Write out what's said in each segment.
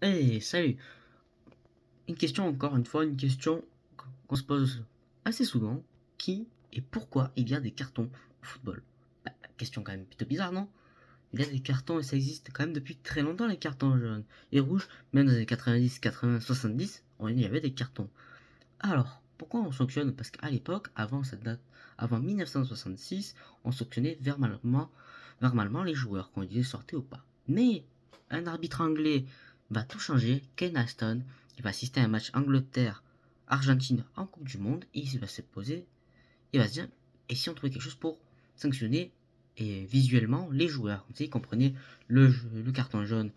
Hey, salut! Une question, encore une fois, une question qu'on se pose assez souvent. Qui et pourquoi il y a des cartons au football? Question quand même plutôt bizarre, non? Il y a des cartons et ça existe quand même depuis très longtemps, les cartons jaunes et rouges. Même dans les années 90, 80, 70, il y avait des cartons. Alors, pourquoi on sanctionne? Parce qu'à l'époque, avant cette date, avant 1966, on sanctionnait verbalement les joueurs quand ils étaient sortis ou pas. Mais un arbitre anglais va tout changer, Ken Aston, il va assister à un match Angleterre-Argentine en Coupe du Monde et il va se poser, il va se dire, et si on trouvait quelque chose pour sanctionner et visuellement les joueurs, vous savez, ils comprenaient le carton jaune,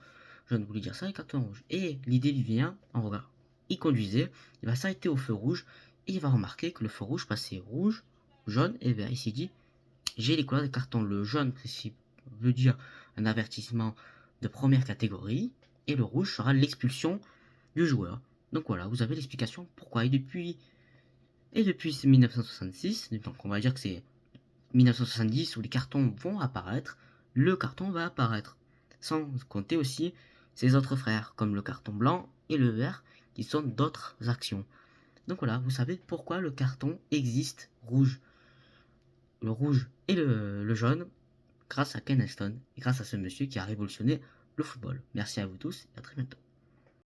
jaune voulait dire ça, et le carton rouge. Et l'idée lui vient en regard. Il conduisait, il va s'arrêter au feu rouge et il va remarquer que le feu rouge passait rouge, jaune et vert. Il s'est dit, j'ai les couleurs des cartons. Le jaune veut dire un avertissement de première catégorie et le rouge sera l'expulsion du joueur. Donc voilà, vous avez l'explication pourquoi. Et depuis 1966, donc on va dire que c'est 1970 où les cartons vont apparaître, le carton va apparaître. Sans compter aussi ses autres frères, comme le carton blanc et le vert, qui sont d'autres actions. Donc voilà, vous savez pourquoi le carton existe rouge. Le rouge et le jaune, grâce à Ken Aston, et grâce à ce monsieur qui a révolutionné le football. Merci à vous tous et à très bientôt.